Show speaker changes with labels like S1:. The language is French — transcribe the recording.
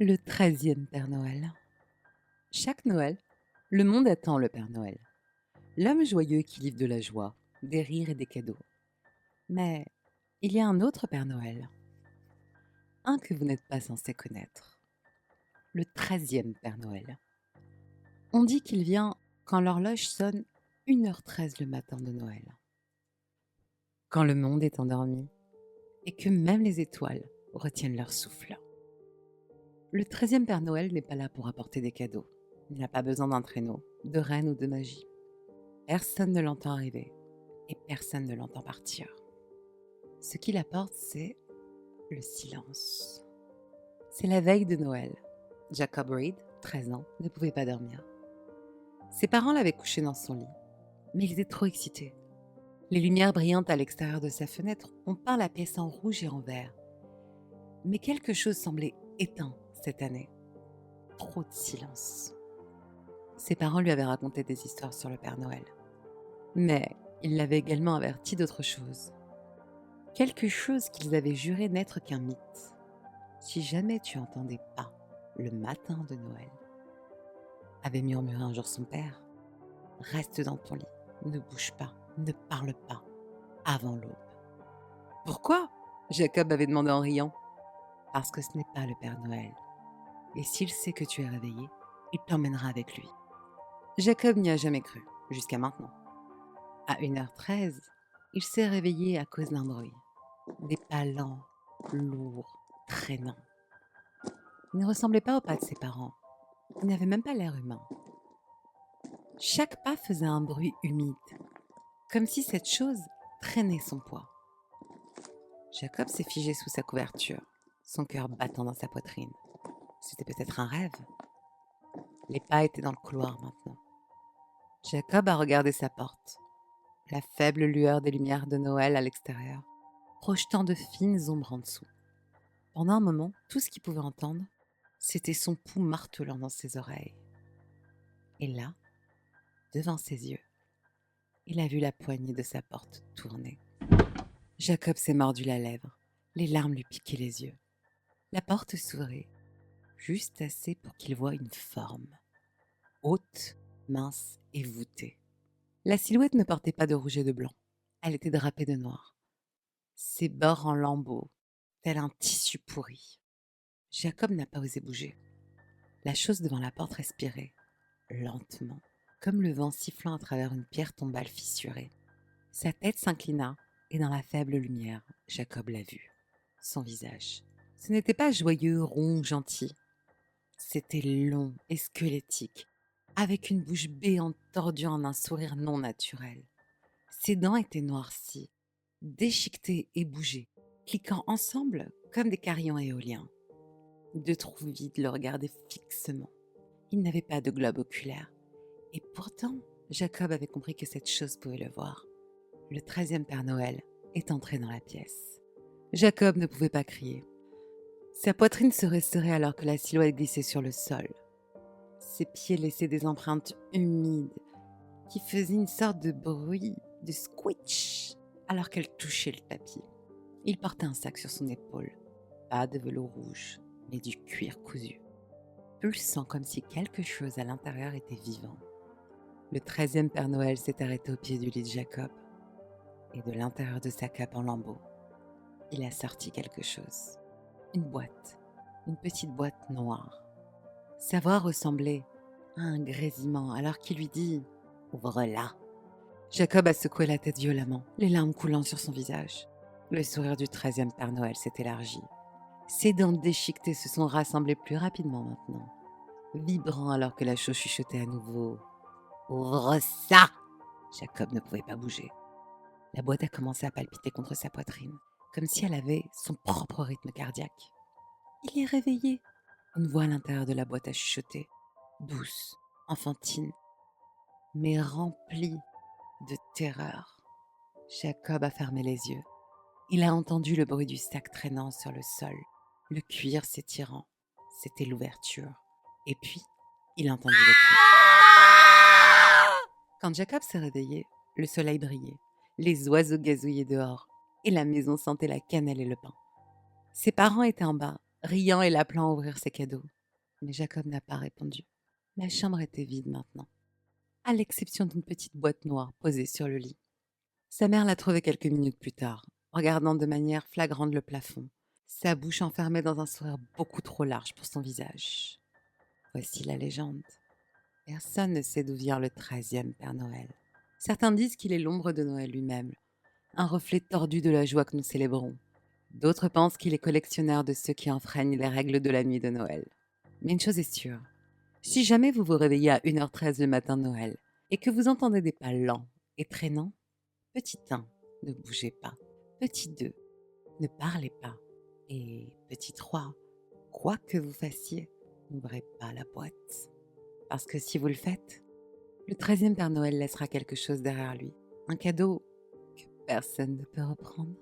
S1: Le 13e Père Noël. Chaque Noël, le monde attend le Père Noël. L'homme joyeux qui livre de la joie, des rires et des cadeaux. Mais il y a un autre Père Noël, un que vous n'êtes pas censé connaître. Le 13e Père Noël. On dit qu'il vient quand l'horloge sonne 1h13 le matin de Noël. Quand le monde est endormi et que même les étoiles retiennent leur souffle. Le 13e Père Noël n'est pas là pour apporter des cadeaux. Il n'a pas besoin d'un traîneau, de reine ou de magie. Personne ne l'entend arriver et personne ne l'entend partir. Ce qu'il apporte, c'est le silence. C'est la veille de Noël. Jacob Reed, 13 ans, ne pouvait pas dormir. Ses parents l'avaient couché dans son lit, mais il était trop excité. Les lumières brillantes à l'extérieur de sa fenêtre ont peint la pièce en rouge et en vert. Mais quelque chose semblait éteint cette année. Trop de silence. Ses parents lui avaient raconté des histoires sur le Père Noël. Mais ils l'avaient également averti d'autre chose. Quelque chose qu'ils avaient juré n'être qu'un mythe. Si jamais tu entendais pas le matin de Noël, avait murmuré un jour son père, reste dans ton lit, ne bouge pas, ne parle pas, avant l'aube. Pourquoi ? Jacob avait demandé en riant. Parce que ce n'est pas le Père Noël. Et s'il sait que tu es réveillé, il t'emmènera avec lui. Jacob n'y a jamais cru, jusqu'à maintenant. À 1h13, il s'est réveillé à cause d'un bruit. Des pas lents, lourds, traînants. Il ne ressemblait pas aux pas de ses parents. Il n'avait même pas l'air humain. Chaque pas faisait un bruit humide, comme si cette chose traînait son poids. Jacob s'est figé sous sa couverture, son cœur battant dans sa poitrine. C'était peut-être un rêve. Les pas étaient dans le couloir maintenant. Jacob a regardé sa porte, la faible lueur des lumières de Noël à l'extérieur, projetant de fines ombres en dessous. Pendant un moment, tout ce qu'il pouvait entendre, c'était son pouls martelant dans ses oreilles. Et là, devant ses yeux, il a vu la poignée de sa porte tourner. Jacob s'est mordu la lèvre, les larmes lui piquaient les yeux. La porte s'ouvrait, juste assez pour qu'il voie une forme, haute, mince et voûtée. La silhouette ne portait pas de rouge et de blanc, elle était drapée de noir. Ses bords en lambeaux, tel un tissu pourri. Jacob n'a pas osé bouger. La chose devant la porte respirait, lentement, comme le vent sifflant à travers une pierre tombale fissurée. Sa tête s'inclina, et dans la faible lumière, Jacob l'a vu. Son visage. Ce n'était pas joyeux, rond, gentil. C'était long et squelettique, avec une bouche béante tordue en un sourire non naturel. Ses dents étaient noircies, déchiquetées et bougées, cliquant ensemble comme des carillons éoliens. Deux trous vides le regardaient fixement. Il n'avait pas de globe oculaire. Et pourtant, Jacob avait compris que cette chose pouvait le voir. Le 13e Père Noël est entré dans la pièce. Jacob ne pouvait pas crier. Sa poitrine se resserrait alors que la silhouette glissait sur le sol. Ses pieds laissaient des empreintes humides qui faisaient une sorte de bruit, de squitch, alors qu'elle touchait le tapis. Il portait un sac sur son épaule, pas de velours rouge, mais du cuir cousu, pulsant comme si quelque chose à l'intérieur était vivant. Le 13e Père Noël s'est arrêté au pied du lit de Jacob, et de l'intérieur de sa cape en lambeaux, il a sorti quelque chose. Une boîte, une petite boîte noire. Sa voix ressemblait à un grésillement alors qu'il lui dit « Ouvre-la ». Jacob a secoué la tête violemment, les larmes coulant sur son visage. Le sourire du 13e Père Noël s'est élargi. Ses dents déchiquetées se sont rassemblées plus rapidement maintenant, vibrant alors que la chose chuchotait à nouveau « Ouvre ça !» Jacob ne pouvait pas bouger. La boîte a commencé à palpiter contre sa poitrine, comme si elle avait son propre rythme cardiaque. « Il est réveillé !» Une voix à l'intérieur de la boîte a chuchoté, douce, enfantine, mais remplie de terreur. Jacob a fermé les yeux. Il a entendu le bruit du sac traînant sur le sol, le cuir s'étirant. C'était l'ouverture. Et puis, il a entendu le cri. Quand Jacob s'est réveillé, le soleil brillait, les oiseaux gazouillaient dehors, et la maison sentait la cannelle et le pain. Ses parents étaient en bas, riant et l'appelant à ouvrir ses cadeaux. Mais Jacob n'a pas répondu. La chambre était vide maintenant, à l'exception d'une petite boîte noire posée sur le lit. Sa mère l'a trouvée quelques minutes plus tard, regardant de manière flagrante le plafond, sa bouche enfermée dans un sourire beaucoup trop large pour son visage. Voici la légende. Personne ne sait d'où vient le 13e Père Noël. Certains disent qu'il est l'ombre de Noël lui-même, un reflet tordu de la joie que nous célébrons. D'autres pensent qu'il est collectionneur de ceux qui enfreignent les règles de la nuit de Noël. Mais une chose est sûre, si jamais vous vous réveillez à 1h13 le matin de Noël et que vous entendez des pas lents et traînants, petit 1, ne bougez pas. Petit 2, ne parlez pas. Et petit 3, quoi que vous fassiez, n'ouvrez pas la boîte. Parce que si vous le faites, le 13e Père Noël laissera quelque chose derrière lui. Un cadeau que personne ne peut reprendre.